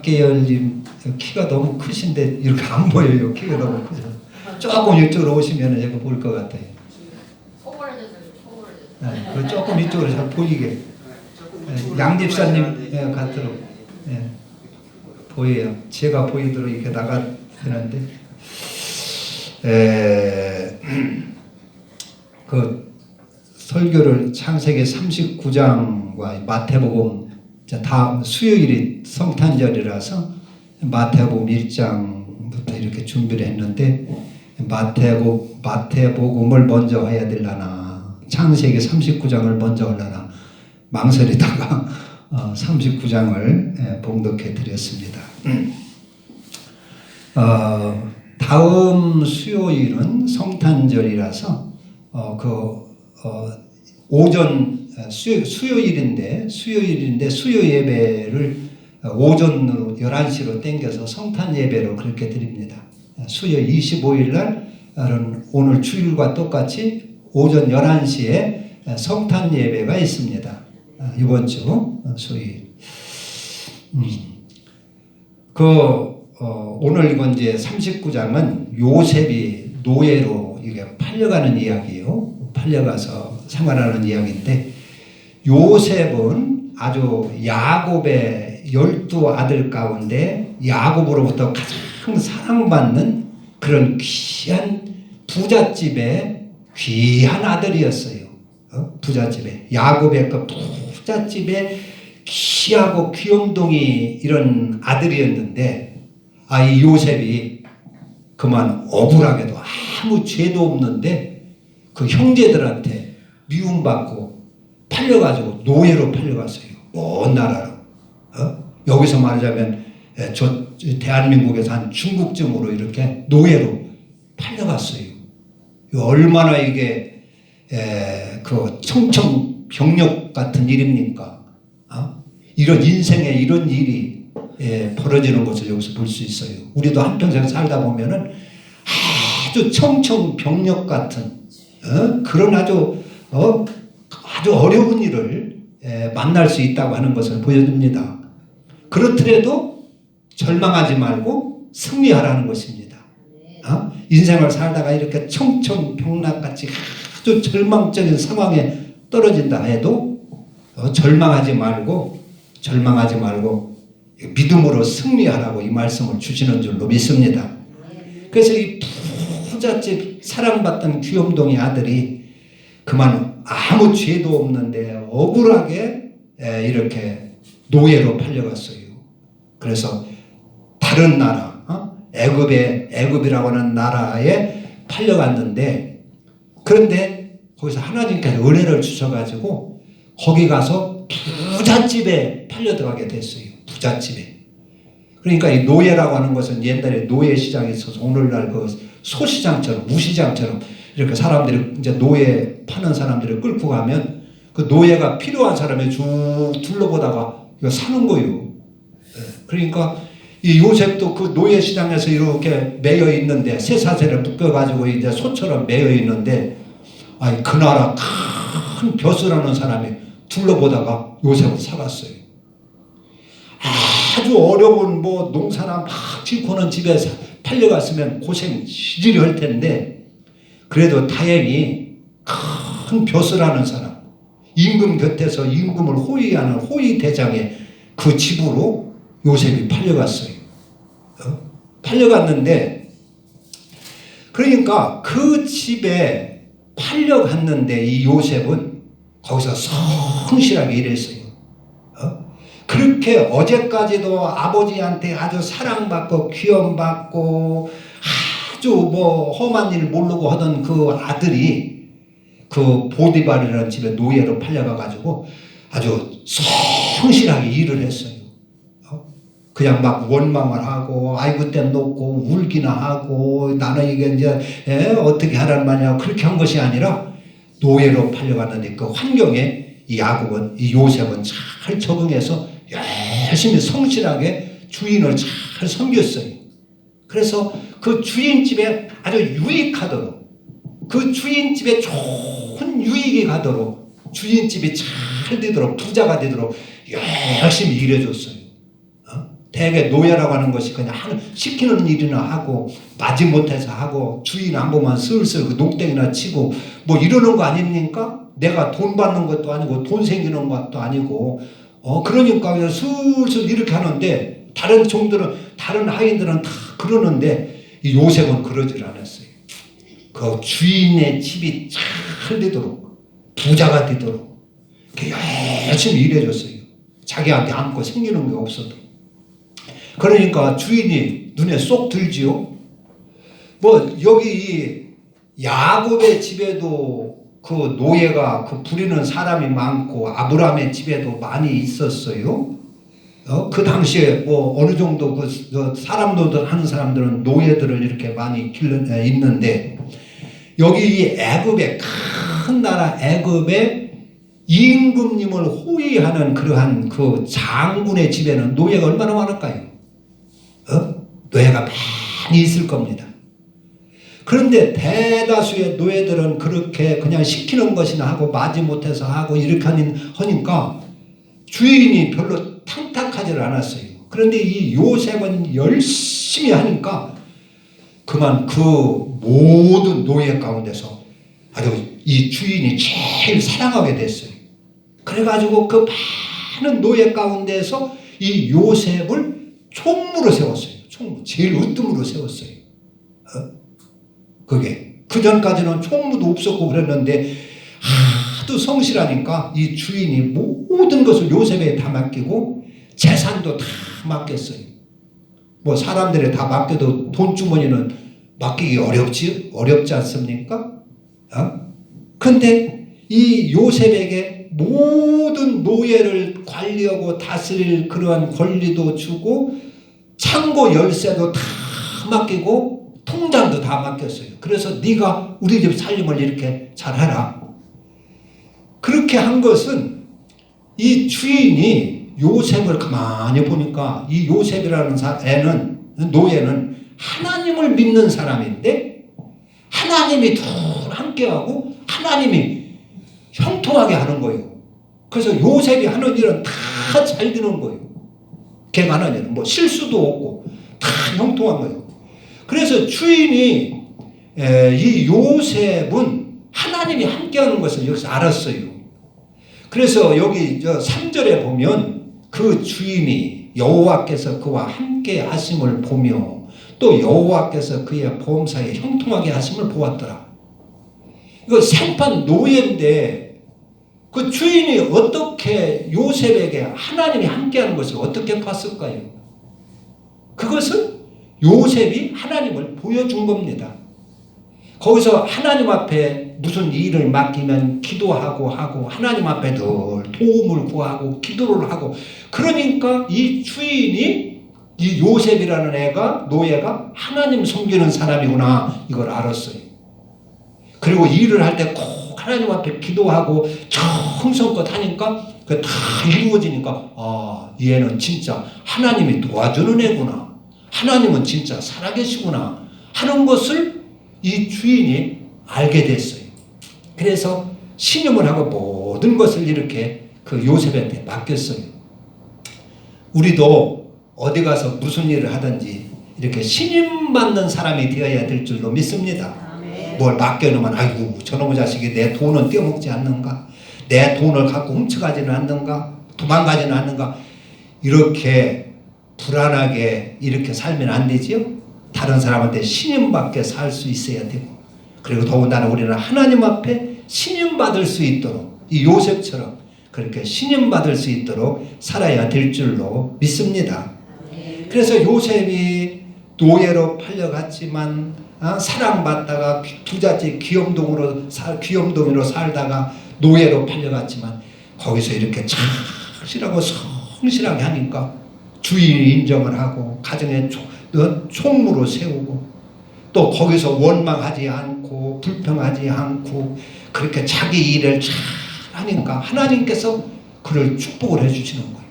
박계열님 키가 너무 크신데 이렇게 안 보여요. 키가 너무 크죠. 조금 이쪽으로 오시면 제가 볼 것 같아요. 네, 조금 이쪽으로 잘 보이게. 네, 양 집사님 같도록 보여요. 제가 보이도록 이렇게 나가야 되는데 그 설교를 창세기 39장과 마태복음 다음 수요일이 성탄절이라서 마태복음 1장부터 이렇게 준비를 했는데 마태복음을 먼저 해야 되려나 창세기 39장을 먼저 하려나 망설이다가 39장을 봉독해 드렸습니다. 다음 수요일은 성탄절이라서 오전 수요일인데 수요 예배를 오전으로 11시로 땡겨서 성탄 예배로 그렇게 드립니다. 수요 25일 날은 오늘 주일과 똑같이 오전 11시에 성탄 예배가 있습니다. 이번 주 수요일. 오늘 이건 이제 39장은 요셉이 노예로 이게 팔려가는 이야기예요. 팔려가서 생활하는 이야기인데 요셉은 아주 야곱의 12아들 가운데 야곱으로부터 가장 사랑받는 그런 귀한 부잣집의 귀한 아들이었어요. 부잣집에 야곱의 그 부잣집에 귀하고 귀염둥이 이런 아들이었는데 이 요셉이 그만 억울하게도 아무 죄도 없는데 그 형제들한테 미움받고 팔려가지고 노예로 팔려갔어요. 먼 나라로. 여기서 말하자면 저 대한민국에서 한 중국쯤으로 이렇게 노예로 팔려갔어요. 얼마나 이게 그 청천벽력 같은 일입니까? 이런 인생에 이런 일이 벌어지는 것을 여기서 볼 수 있어요. 우리도 한평생 살다 보면은 아주 청천벽력 같은 그런 아주 어려운 일을 만날 수 있다고 하는 것을 보여줍니다. 그렇더라도 절망하지 말고 승리하라는 것입니다. 인생을 살다가 이렇게 청천벽락같이 아주 절망적인 상황에 떨어진다 해도 절망하지 말고 믿음으로 승리하라고 이 말씀을 주시는 줄로 믿습니다. 그래서 이 부잣집 사랑받던 귀염둥이 아들이 그만 아무 죄도 없는데 억울하게 이렇게 노예로 팔려갔어요. 그래서 다른 나라, 애굽이라고 하는 나라에 팔려갔는데 그런데 거기서 하나님께서 은혜를 주셔가지고 거기 가서 부잣집에 팔려 들어가게 됐어요. 부잣집에. 그러니까 이 노예라고 하는 것은 옛날에 노예 시장이 있어서 오늘날 그 소시장처럼 우시장처럼 이렇게 사람들이 이제 노예 파는 사람들을 끌고 가면 그 노예가 필요한 사람이 쭉 둘러보다가 이거 사는 거예요. 그러니까 이 요셉도 그 노예 시장에서 이렇게 매여 있는데 쇠사슬에 묶여가지고 이제 소처럼 매여 있는데 그 나라 큰 벼슬하는 사람이 둘러보다가 요셉을 사갔어요. 아주 어려운 농사나 막 짓고는 집에 팔려갔으면 고생 시질이 할 텐데 그래도 다행히 큰 벼슬하는 사람 임금 곁에서 임금을 호위하는 호위 대장의 그 집으로 요셉이 팔려갔어요. 팔려갔는데 그러니까 그 집에 팔려갔는데 이 요셉은 거기서 성실하게 일했어요. 그렇게 어제까지도 아버지한테 아주 사랑받고 귀염받고 아주 험한 일 모르고 하던 그 아들이 그 보디발이라는 집에 노예로 팔려가가지고 아주 성실하게 일을 했어요. 그냥 막 원망을 하고 아이고 땐 놓고 울기나 하고 나는 이게 이제 어떻게 하란 말이야 그렇게 한 것이 아니라 노예로 팔려갔는데 그 환경에 이 요셉은 잘 적응해서 열심히 성실하게 주인을 잘 섬겼어요. 그래서 그 주인집에 아주 유익하도록 그 주인집에 좋은 유익이 가도록 주인집이 잘 되도록 부자가 되도록 열심히 일해줬어요. 대개 노예라고 하는 것이 그냥 시키는 일이나 하고 마지못해서 하고 주인 안 보면 슬슬 그 농땡이나 치고 뭐 이러는 거 아닙니까? 내가 돈 받는 것도 아니고 돈 생기는 것도 아니고 그러니까 그냥 슬슬 이렇게 하는데 다른 종들은 다른 하인들은 다 그러는데 이 요셉은 그러질 않았어요. 그 주인의 집이 잘 되도록 부자가 되도록 열심히 일해줬어요. 자기한테 아무것도 생기는 게 없어도. 그러니까 주인이 눈에 쏙 들지요. 뭐 여기 야곱의 집에도 그 노예가 그 부리는 사람이 많고 아브라함의 집에도 많이 있었어요. 그 당시에 뭐 어느 정도 그 사람 노릇 하는 사람들은 노예들을 이렇게 많이 있는데 여기 이 애굽의 큰 나라 애굽의 임금님을 호위하는 그러한 그 장군의 집에는 노예가 얼마나 많을까요? 노예가 많이 있을 겁니다. 그런데 대다수의 노예들은 그렇게 그냥 시키는 것이나 하고 마지못해서 하고 이렇게 하니까 주인이 별로 탐탁하지를 않았어요. 그런데 이 요셉은 열심히 하니까 그만 그 모든 노예 가운데서 아주 이 주인이 제일 사랑하게 됐어요. 그래가지고 그 많은 노예 가운데서 이 요셉을 총무로 세웠어요. 총무, 제일 으뜸으로 세웠어요. 그게 그 전까지는 총무도 없었고 그랬는데 하도 성실하니까 이 주인이 모든 것을 요셉에 다 맡기고 재산도 다 맡겼어요. 뭐 사람들이 다 맡겨도 돈주머니는 맡기기 어렵지 않습니까? 근데 이 요셉에게 모든 노예를 관리하고 다스릴 그러한 권리도 주고 창고 열쇠도 다 맡기고 통장도 다 맡겼어요. 그래서 네가 우리 집 살림을 이렇게 잘해라. 그렇게 한 것은 이 주인이 요셉을 가만히 보니까 이 요셉이라는 노예는 하나님을 믿는 사람인데 하나님이 늘 함께하고 하나님이 형통하게 하는 거예요. 그래서 요셉이 하는 일은 다 잘 되는 거예요. 걔가 하는 일은 뭐 실수도 없고 다 형통한 거예요. 그래서 주인이 이 요셉은 하나님이 함께하는 것을 여기서 알았어요. 그래서 여기 3절에 보면 그 주인이 여호와께서 그와 함께 하심을 보며 또 여호와께서 그의 보험사에 형통하게 하심을 보았더라. 이거 생판 노예인데 그 주인이 어떻게 요셉에게 하나님이 함께하는 것을 어떻게 봤을까요? 그것은 요셉이 하나님을 보여준 겁니다. 거기서 하나님 앞에 무슨 일을 맡기면 기도하고 하나님 앞에 늘 도움을 구하고 기도를 하고 그러니까 이 주인이 이 요셉이라는 노예가 하나님 섬기는 사람이구나 이걸 알았어요. 그리고 일을 할 때 꼭 하나님 앞에 기도하고 정성껏 하니까 그 다 이루어지니까 얘는 진짜 하나님이 도와주는 애구나. 하나님은 진짜 살아계시구나 하는 것을 이 주인이 알게 됐어요. 그래서 신임을 하고 모든 것을 이렇게 그 요셉한테 맡겼어요. 우리도 어디 가서 무슨 일을 하든지 이렇게 신임받는 사람이 되어야 될 줄로 믿습니다. 뭘 맡겨놓으면 아이고 저놈의 자식이 내 돈은 떼어먹지 않는가, 내 돈을 갖고 훔쳐가지는 않는가, 도망가지는 않는가, 이렇게 불안하게 이렇게 살면 안 되지요. 다른 사람한테 신임받게 살 수 있어야 되고, 그리고 더군다나 우리는 하나님 앞에 신임받을 수 있도록 이 요셉처럼 그렇게 신임받을 수 있도록 살아야 될 줄로 믿습니다. 그래서 요셉이 노예로 팔려갔지만 사랑받다가 부잣집 귀염둥이로 살다가 노예로 팔려갔지만 거기서 이렇게 착실하고 성실하게 하니까 주인이 인정을 하고 가정에 총무로 세우고 또 거기서 원망하지 않고 불평하지 않고 그렇게 자기 일을 잘 하니까 하나님께서 그를 축복을 해주시는 거예요.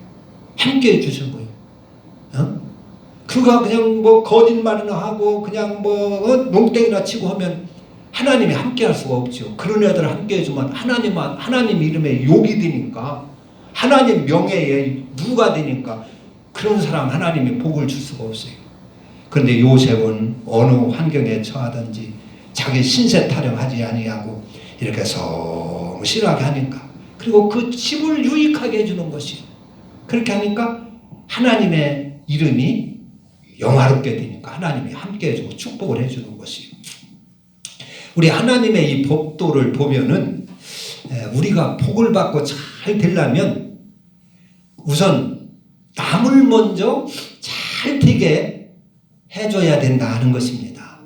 함께 해주시는 거예요. 그가 그냥 뭐 거짓말이나 하고 그냥 뭐 농땡이나 치고 하면 하나님이 함께 할 수가 없죠. 그런 애들 함께 해주면 하나님 이름에 욕이 되니까 하나님 명예에 누가 되니까 그런 사람 하나님이 복을 줄 수가 없어요. 그런데 요셉은 어느 환경에 처하든지 자기 신세 타령하지 아니하고 이렇게 성실하게 하니까, 그리고 그 집을 유익하게 해주는 것이, 그렇게 하니까 하나님의 이름이 영화롭게 되니까 하나님이 함께 해주고 축복을 해주는 것이요. 우리 하나님의 이 법도를 보면은 우리가 복을 받고 잘 되려면 우선 남을 먼저 잘 되게 해줘야 된다 하는 것입니다.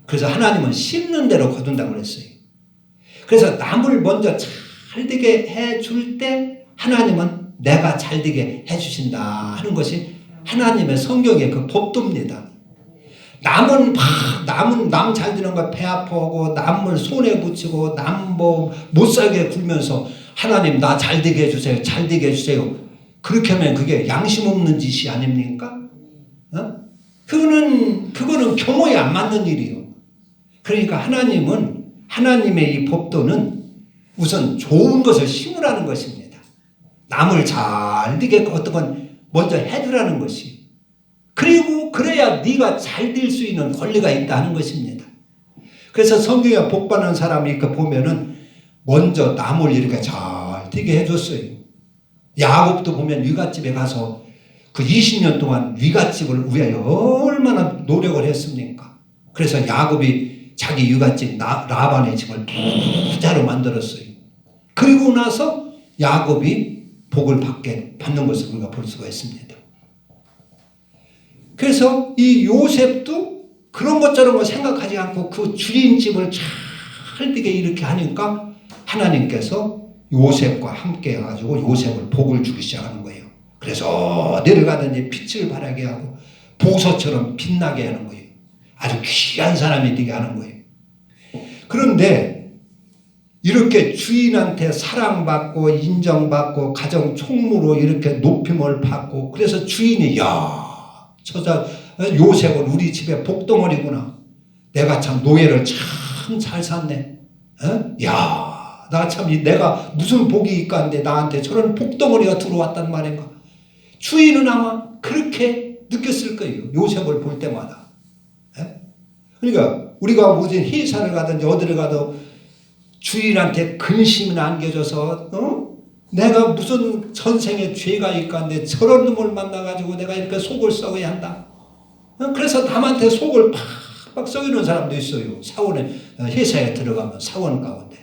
그래서 하나님은 심는 대로 거둔다고 그랬어요. 그래서 남을 먼저 잘 되게 해줄 때 하나님은 내가 잘 되게 해주신다 하는 것이 하나님의 성경의 그 법도입니다. 남은 남 잘 되는 거 배 아파하고 남을 손에 붙이고 남 뭐 못 살게 굴면서 하나님 나 잘 되게 해주세요, 잘 되게 해주세요. 그렇게 하면 그게 양심 없는 짓이 아닙니까? 그거는 교모에 안 맞는 일이에요. 그러니까 하나님은, 하나님의 이 법도는 우선 좋은 것을 심으라는 것입니다. 남을 잘 되게 어떤 건 먼저 해주라는 것이, 그리고 그래야 네가 잘 될 수 있는 권리가 있다는 것입니다. 그래서 성경에 복받는 사람이 그 보면은 먼저 남을 이렇게 잘 되게 해줬어요. 야곱도 보면 위갓집에 가서 그 20년 동안 위갓집을 위하여 얼마나 노력을 했습니까? 그래서 야곱이 자기 위갓집 라반의 집을 부자로 만들었어요. 그리고 나서 야곱이 복을 받는 것을 우리가 볼 수가 있습니다. 그래서 이 요셉도 그런 것 저런 거 생각하지 않고 그 주인집을 잘 되게 이렇게 하니까 하나님께서 요셉과 함께 해가지고 요셉을 복을 주기 시작하는 거예요. 그래서 내려가든지 빛을 발하게 하고 보석처럼 빛나게 하는 거예요. 아주 귀한 사람이 되게 하는 거예요. 그런데 이렇게 주인한테 사랑받고 인정받고 가정 총무로 이렇게 높임을 받고, 그래서 주인이 요셉은 우리 집에 복덩어리구나. 내가 참 노예를 참 잘 샀네. 나 참 내가 무슨 복이 있간데 나한테 저런 복덩어리가 들어왔단 말인가. 주인은 아마 그렇게 느꼈을 거예요. 요셉을 볼 때마다. 그러니까 우리가 무슨 회사를 가든지 어디를 가도 주인한테 근심을 안겨줘서 내가 무슨 전생에 죄가 있간데 저런 놈을 만나가지고 내가 이렇게 속을 썩어야 한다. 그래서 남한테 속을 팍팍 썩이는 사람도 있어요. 사원에, 회사에 들어가면 사원 가운데.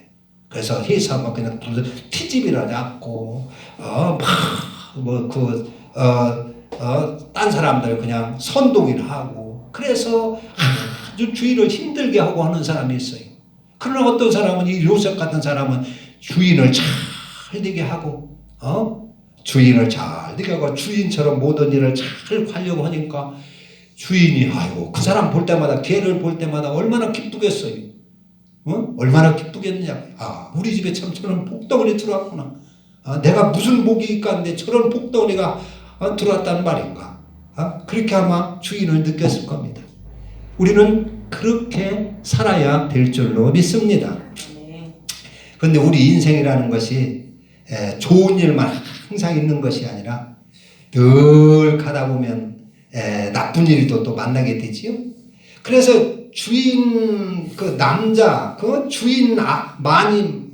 그래서 회사 막 그냥 티집이라 잡고 딴 사람들 그냥 선동을 하고, 그래서 아주 주인을 힘들게 하고 하는 사람이 있어요. 그러나 어떤 사람은, 이 요셉 같은 사람은 주인을 잘 되게 하고 주인을 잘 되게 하고 주인처럼 모든 일을 잘 하려고 하니까 주인이 아이고 그 사람 볼 때마다, 걔를 볼 때마다 얼마나 기쁘겠어요. 얼마나 기쁘겠느냐. 우리 집에 참 저런 복덩어리 들어왔구나. 내가 무슨 복이 있간데 저런 복덩어리가 들어왔단 말인가. 그렇게 아마 주인을 느꼈을 겁니다. 우리는 그렇게 살아야 될 줄로 믿습니다. 그런데 우리 인생이라는 것이 좋은 일만 항상 있는 것이 아니라 늘 가다 보면 나쁜 일도 또 만나게 되지요. 그래서 주인 그 남자 그 주인 마님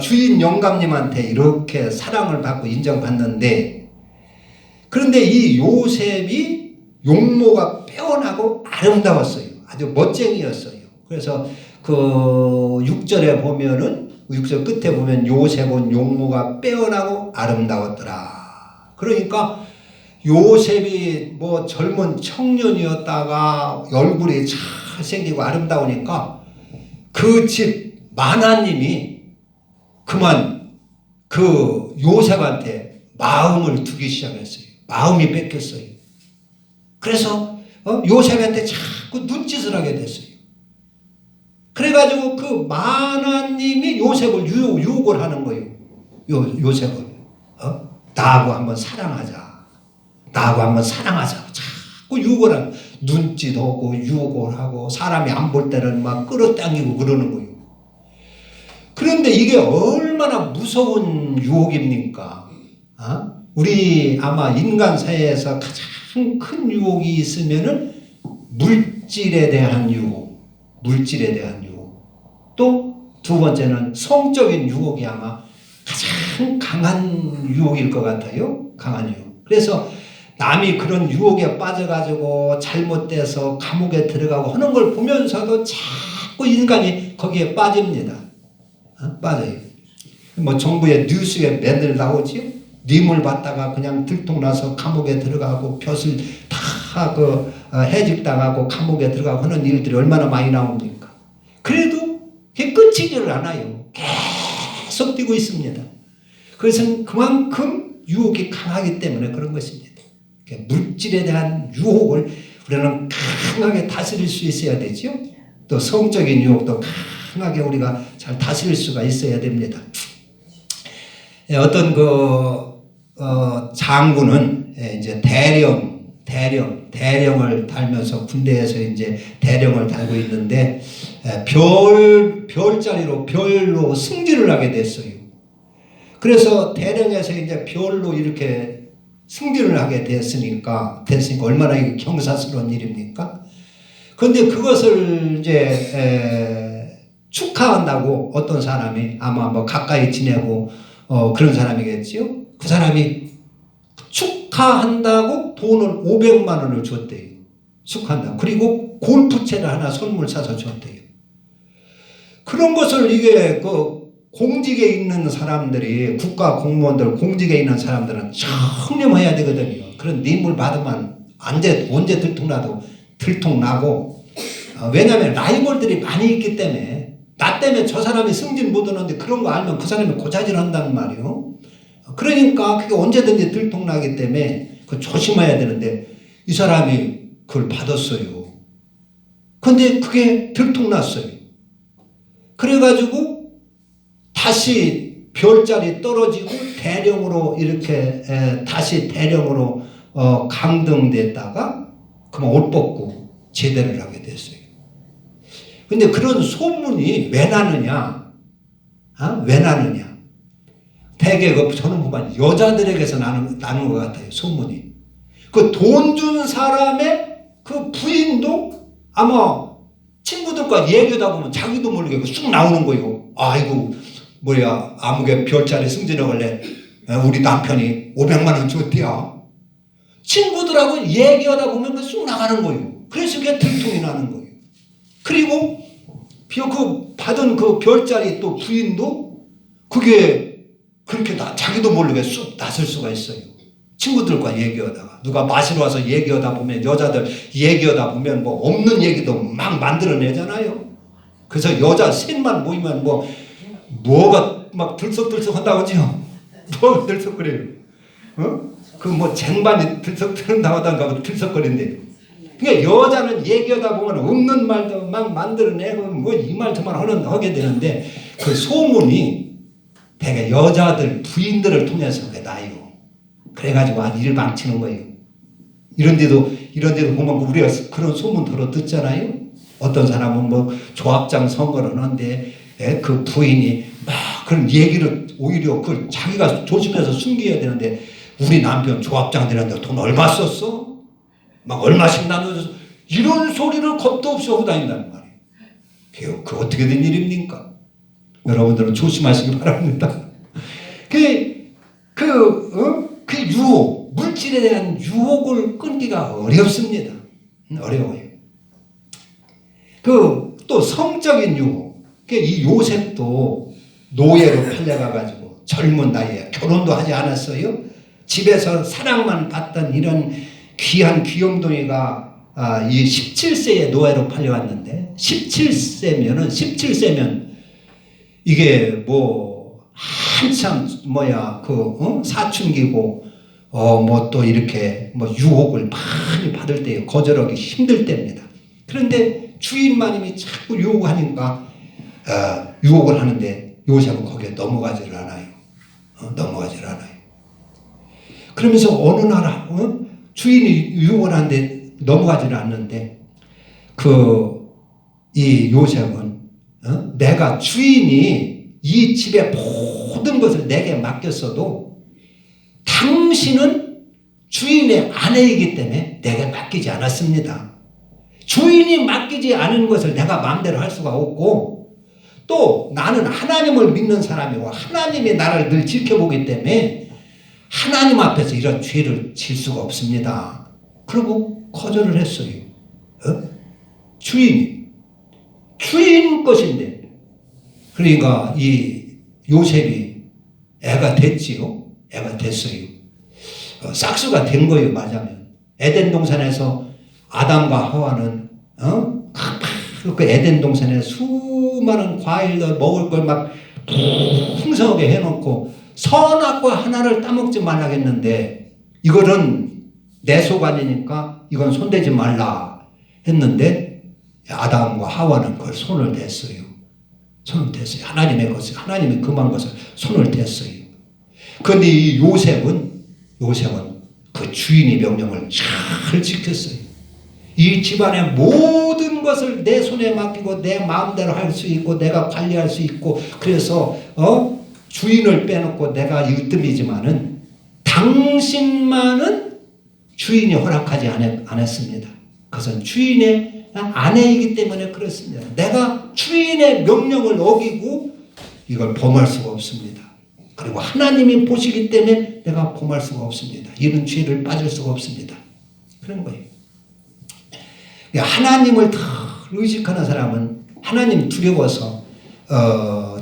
주인 영감님한테 이렇게 사랑을 받고 인정받는데, 그런데 이 요셉이 용모가 빼어나고 아름다웠어요. 아주 멋쟁이였어요. 그래서 그 6절에 보면은 6절 끝에 보면 요셉은 용모가 빼어나고 아름다웠더라. 그러니까 요셉이 뭐 젊은 청년이었다가 얼굴이 잘생기고 아름다우니까 그 집 마나님이 그만 그 요셉한테 마음을 두기 시작했어요. 마음이 뺏겼어요. 그래서 요셉한테 자꾸 눈짓을 하게 됐어요. 그래가지고 그 마나님이 요셉을 유혹을 하는 거예요. 요셉을 나하고 한번 사랑하자. 나하고 한번 사랑하자. 자꾸 유혹을 하고 눈짓하고 유혹을 하고 사람이 안 볼 때는 막 끌어당기고 그러는 거예요. 그런데 이게 얼마나 무서운 유혹입니까? 우리 아마 인간 사회에서 가장 큰 유혹이 있으면은 물질에 대한 유혹, 물질에 대한 유혹. 또 두 번째는 성적인 유혹이 아마 가장 강한 유혹일 것 같아요. 강한 유혹. 그래서 남이 그런 유혹에 빠져가지고 잘못돼서 감옥에 들어가고 하는 걸 보면서도 자꾸 인간이 거기에 빠집니다. 빠져요. 뭐 정부의 뉴스에 맨날 나오지요. 뇌물 받다가 그냥 들통나서 감옥에 들어가고 벼슬 다 해직당하고 감옥에 들어가고 하는 일들이 얼마나 많이 나옵니까? 그래도 그게 끝이지를 않아요. 계속 뛰고 있습니다. 그것은 그만큼 유혹이 강하기 때문에 그런 것입니다. 물질에 대한 유혹을 우리는 강하게 다스릴 수 있어야 되죠. 또 성적인 유혹도 강하게 우리가 잘 다스릴 수가 있어야 됩니다. 어떤 장군은 이제 대령을 달면서 군대에서 이제 대령을 달고 있는데 별로 승진을 하게 됐어요. 그래서 대령에서 이제 별로 이렇게 승진을 하게 됐으니까 얼마나 이게 경사스러운 일입니까? 그런데 그것을 이제 축하한다고 어떤 사람이 아마 뭐 가까이 지내고 그런 사람이겠지요. 그 사람이 축하한다고 돈을 500만 원을 줬대요. 축하한다. 그리고 골프채를 하나 선물 사서 줬대요. 그런 것을 이게 공직에 있는 사람들이 국가 공무원들 공직에 있는 사람들은 청렴해야 되거든요. 그런 뇌물 받으면 언제 들통나고 왜냐하면 라이벌들이 많이 있기 때문에 나 때문에 저 사람이 승진 못 하는데 그런 거 알면 그 사람이 고자질 한단 말이에요. 그러니까 그게 언제든지 들통나기 때문에 조심해야 되는데 이 사람이 그걸 받았어요. 근데 그게 들통났어요. 그래가지고 다시 별자리 떨어지고 대령으로 이렇게 다시 대령으로 강등됐다가 그만 옷 벗고 제대를 하게 됐어요. 근데 그런 소문이 왜 나느냐? 왜 나느냐? 대개 저는 보면 여자들에게서 나는 것 같아요. 소문이. 그 돈 준 사람의 그 부인도 아마 친구들과 얘기하다 보면 자기도 모르게 쑥 나오는 거예요. 아이고 아무개 별자리 승진하길래 우리 남편이 500만 원 줬대요. 친구들하고 얘기하다 보면 쑥 나가는 거예요. 그래서 그게 들통이 나는 거예요. 그리고 그 받은 그 별자리 또 부인도 그게 그렇게 자기도 모르게 쑥 나설 수가 있어요. 친구들과 얘기하다가 누가 마시러 와서 얘기하다 보면 여자들 얘기하다 보면 뭐 없는 얘기도 막 만들어내잖아요. 그래서 여자 셋만 모이면 뭐가 막 들썩들썩 한다고 하죠. 뭐 들썩거려요. 그 뭐 쟁반이 들썩들썩 하다가 들썩거린대요. 그러니까 여자는 얘기하다 보면 없는 말도 막 만들어내고 뭐 이 말 저 말 하게 되는데 그 소문이 되게 여자들 부인들을 통해서 나요. 그래가지고 일 망치는 거예요. 이런데도 보면 우리가 그런 소문 들어 듣잖아요. 어떤 사람은 뭐 조합장 선거를 하는데 그 부인이 막 그런 얘기를 오히려 그 자기가 조심해서 숨겨야 되는데 우리 남편 조합장 되는데 돈 얼마 썼어? 막 얼마씩 나눠줘서 이런 소리를 겁도 없이 하고 다닌다는 말이에요. 그 어떻게 된 일입니까? 여러분들은 조심하시기 바랍니다. 그 유혹, 물질에 대한 유혹을 끊기가 어렵습니다. 어려워요. 또 성적인 유혹. 이 요셉도 노예로 팔려가가지고 젊은 나이에 결혼도 하지 않았어요. 집에서 사랑만 받던 이런 귀한 귀염둥이가 이 17세에 노예로 팔려왔는데 17세면 이게 뭐 한참 사춘기고 뭐 또 이렇게 뭐 유혹을 많이 받을 때요. 거절하기 힘들 때입니다. 그런데 주인마님이 자꾸 유혹하니까 유혹을 하는데 요셉은 거기에 넘어가지를 않아요. 넘어가지를 않아요. 그러면서 어느 나라 주인이 유혹을 하는데 넘어가지를 않는데 이 요셉은 내가 주인이 이 집의 모든 것을 내게 맡겼어도 다 당신은 주인의 아내이기 때문에 내게 맡기지 않았습니다. 주인이 맡기지 않은 것을 내가 마음대로 할 수가 없고, 또 나는 하나님을 믿는 사람이고 하나님이 나를 늘 지켜보기 때문에 하나님 앞에서 이런 죄를 질 수가 없습니다. 그리고 거절을 했어요. 주인 것인데. 그러니까 이 요셉이 애가 됐지요. 애가 됐어요. 싹수가 된 거예요. 말하자면 에덴 동산에서 아담과 하와는 그 에덴 동산에 수많은 과일들 먹을 걸 막 풍성하게 해놓고 선악과 하나를 따먹지 말라 했는데, 이거는 내 속안이니까 이건 손대지 말라 했는데 아담과 하와는 그걸 손을 댔어요. 손을 댔어요. 하나님의 것을, 하나님의 금한 것을 손을 댔어요. 그런데 이 요셉은 그 주인의 명령을 잘 지켰어요. 이 집안의 모든 것을 내 손에 맡기고 내 마음대로 할 수 있고 내가 관리할 수 있고, 그래서 주인을 빼놓고 내가 으뜸이지만은 당신만은 주인이 허락하지 않았습니다. 그것은 주인의 아내이기 때문에 그렇습니다. 내가 주인의 명령을 어기고 이걸 범할 수가 없습니다. 그리고 하나님이 보시기 때문에 내가 범할 수가 없습니다. 이런 죄를 빠질 수가 없습니다. 그런 거예요. 하나님을 더 의식하는 사람은 하나님 두려워서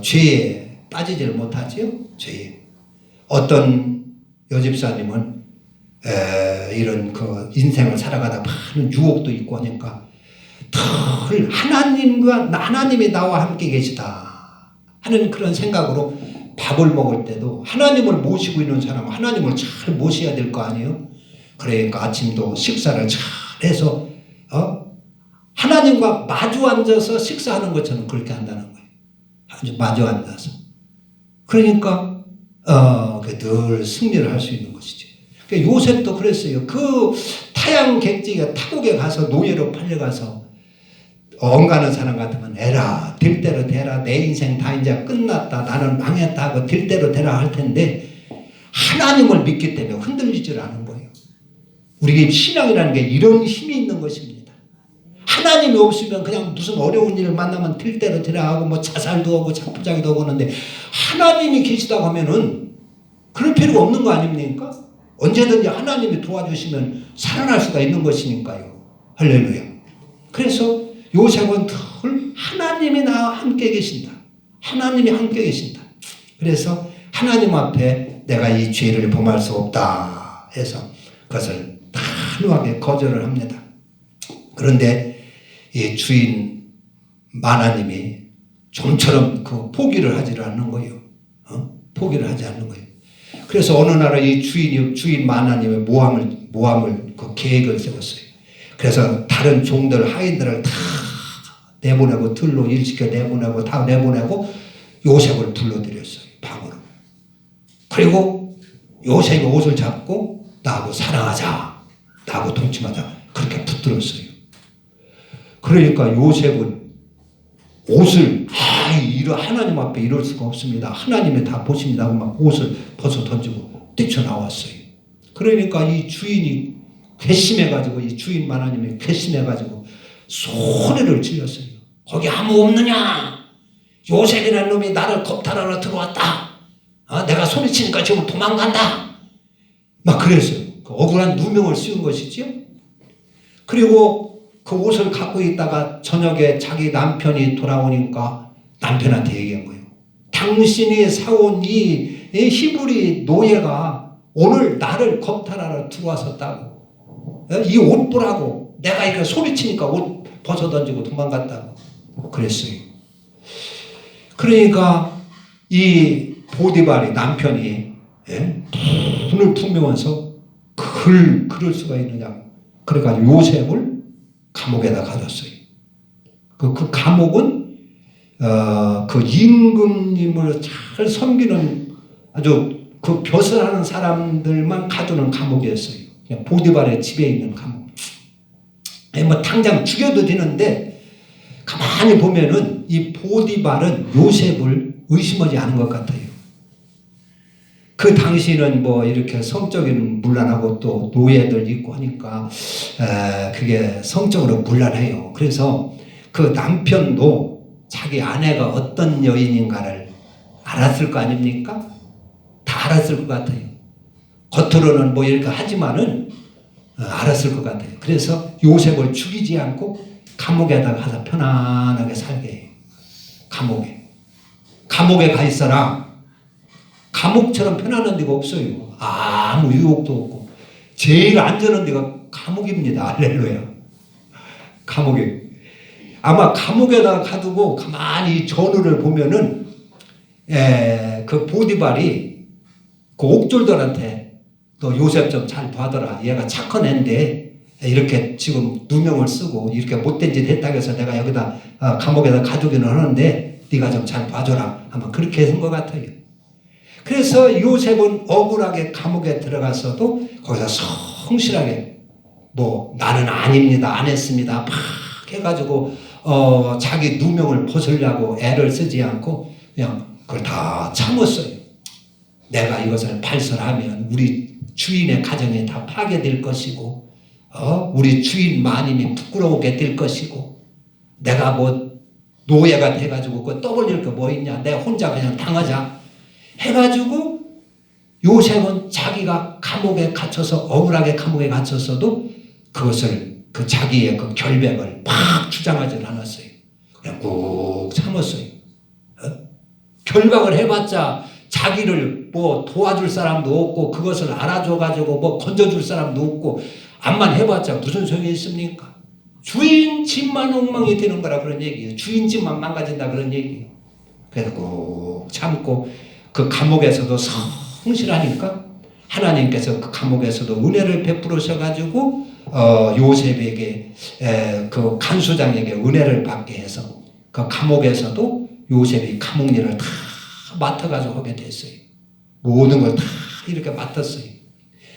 죄에 빠지지를 못하지요. 죄에. 어떤 여집사님은 이런 그 인생을 살아가다 많은 유혹도 있고 하니까 늘 하나님이 나와 함께 계시다 하는 그런 생각으로 밥을 먹을 때도 하나님을 모시고 있는 사람은 하나님을 잘 모셔야 될 거 아니에요. 그러니까 아침도 식사를 잘 해서 하나님과 마주 앉아서 식사하는 것처럼 그렇게 한다는 거예요. 아주 마주 앉아서. 그러니까 늘 승리를 할 수 있는 것이죠. 그러니까 요셉도 그랬어요. 그 타양객지가 타국에 가서 노예로 팔려가서 엉가는 사람 같으면 에라 될 대로 되라, 내 인생 다 이제 끝났다, 나는 망했다 하고 될 대로 되라 할 텐데 하나님을 믿기 때문에 흔들리질 않은 거예요. 우리에게 신앙이라는 게 이런 힘이 있는 것입니다. 하나님이 없으면 그냥 무슨 어려운 일을 만나면 될 대로 되라 하고 뭐 자살도 하고 자포자기도 하고 하는데, 하나님이 계시다고 하면은 그럴 필요가 없는 거 아닙니까? 언제든지 하나님이 도와주시면 살아날 수가 있는 것이니까요. 할렐루야. 그래서 요셉은 늘 하나님이 나와 함께 계신다. 하나님이 함께 계신다. 그래서 하나님 앞에 내가 이 죄를 범할 수 없다 해서 그것을 단호하게 거절을 합니다. 그런데 이 주인 마나님이 좀처럼 그 포기를 하지 않는 거예요. 포기를 하지 않는 거예요. 그래서 어느 날에 이 주인 마나님의 모함을 그 계획을 세웠어요. 그래서 다른 종들 하인들을 다 내보내고 들로 일시켜 내보내고 다 내보내고 요셉을 불러들였어요. 방으로. 그리고 요셉이 옷을 잡고 나하고 사랑하자, 나하고 동침하자 그렇게 붙들었어요. 그러니까 요셉은 옷을 하나님 앞에 이럴 수가 없습니다. 하나님이 다 보십니다 하고 막 옷을 벗어 던지고 뛰쳐나왔어요. 그러니까 이 주인이 괘씸해가지고, 이 주인 마나님이 괘씸해가지고 소리를 질렀어요. 거기 아무 없느냐? 요셉이라는 놈이 나를 겁탈하러 들어왔다. 내가 소리치니까 지금 도망간다. 막 그랬어요. 그 억울한 누명을 씌운 것이지요. 그리고 그 옷을 갖고 있다가 저녁에 자기 남편이 돌아오니까 남편한테 얘기한 거예요. 당신이 사온 이 히브리 노예가 오늘 나를 겁탈하러 들어왔었다고. 이 옷 보라고. 내가 이거 소리치니까 옷 벗어던지고 도망갔다고 그랬어요. 그러니까 이 보디발이 남편이 분을 품으면서 그럴 수가 있느냐고. 그러니까 요셉을 감옥에다 가뒀어요. 그 감옥은 그 임금님을 잘 섬기는 아주 그 벼슬 하는 사람들만 가두는 감옥이었어요. 그냥 보디발의 집에 있는 감옥. 뭐 당장 죽여도 되는데 가만히 보면은 이 보디발은 요셉을 의심하지 않은 것 같아요. 그 당시는 뭐 이렇게 성적인 문란하고 또 노예들 있고 하니까 그게 성적으로 문란해요. 그래서 그 남편도 자기 아내가 어떤 여인인가를 알았을 거 아닙니까? 다 알았을 것 같아요. 겉으로는 뭐 이렇게 하지만은 알았을 것 같아요. 그래서 요셉을 죽이지 않고 감옥에다가 가서 편안하게 살게 해요. 감옥에 가 있어라. 감옥처럼 편안한 데가 없어요. 아무 유혹도 없고 제일 안전한 데가 감옥입니다. 할렐루야. 감옥에 아마 감옥에다가 가두고 가만히 전우를 보면은 그 보디발이 그 옥졸들한테 너 요셉 좀 잘 봐더라. 얘가 착한 애인데 이렇게 지금 누명을 쓰고 이렇게 못된 짓 했다고 해서 내가 여기다 감옥에다 가두기는 하는데 네가 좀 잘 봐줘라. 아마 그렇게 한 것 같아요. 그래서 요셉은 억울하게 감옥에 들어가서도 거기서 성실하게 뭐 나는 아닙니다. 안 했습니다. 막 해가지고 자기 누명을 벗으려고 애를 쓰지 않고 그냥 그걸 다 참았어요. 내가 이것을 발설하면 우리 주인의 가정이 다 파괴될 것이고 우리 주인 마님이 부끄러우게 될 것이고 내가 뭐 노예가 돼가지고 그 떠벌릴 거 뭐 있냐. 내가 혼자 그냥 당하자 해가지고 요셉은 자기가 감옥에 갇혀서 억울하게 감옥에 갇혔어도 그것을 그 자기의 그 결백을 막 주장하지 않았어요. 그냥 꾹 참았어요. 결박을 해봤자 자기를 뭐 도와줄 사람도 없고 그것을 알아줘가지고 뭐 건져줄 사람도 없고 암만 해봤자 무슨 소용이 있습니까? 주인 집만 엉망이 되는 거라 그런 얘기예요. 주인 집만 망가진다 그런 얘기예요. 그래서 꾹 참고 그 감옥에서도 성실하니까 하나님께서 그 감옥에서도 은혜를 베풀으셔가지고 요셉에게 그 간수장에게 은혜를 받게 해서 그 감옥에서도 요셉이 감옥 일을 다 맡아가지고 하게 됐어요. 모든 걸 다 이렇게 맡았어요.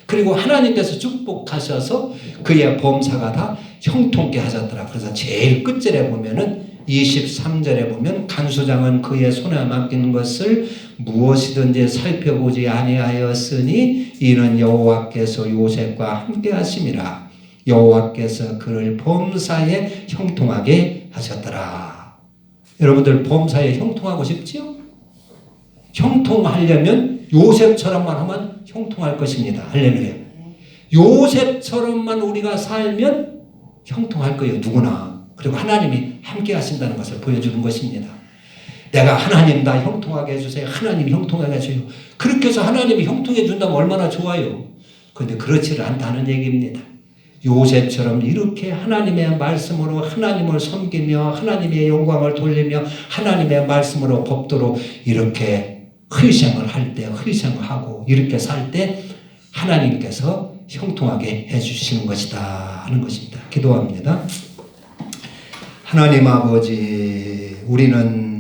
그리고 하나님께서 축복하셔서 그의 범사가 다 형통케 하셨더라. 그래서 제일 끝절에 보면은 23절에 보면 간수장은 그의 손에 맡긴 것을 무엇이든지 살펴보지 아니하였으니 이는 여호와께서 요셉과 함께 하심이라. 여호와께서 그를 범사에 형통하게 하셨더라. 여러분들 범사에 형통하고 싶지요? 형통하려면 요셉처럼만 하면 형통할 것입니다. 할렐루야. 요셉처럼만 우리가 살면 형통할 거예요. 누구나. 그리고 하나님이 함께 하신다는 것을 보여주는 것입니다. 내가 하나님 나 형통하게 해주세요. 하나님이 형통하게 해주세요. 그렇게 해서 하나님이 형통해 준다면 얼마나 좋아요. 그런데 그렇지를 않다는 얘기입니다. 요셉처럼 이렇게 하나님의 말씀으로 하나님을 섬기며 하나님의 영광을 돌리며 하나님의 말씀으로 법도로 이렇게 희생을 할 때 희생하고 이렇게 살 때 하나님께서 형통하게 해주시는 것이다 하는 것입니다. 기도합니다. 하나님 아버지, 우리는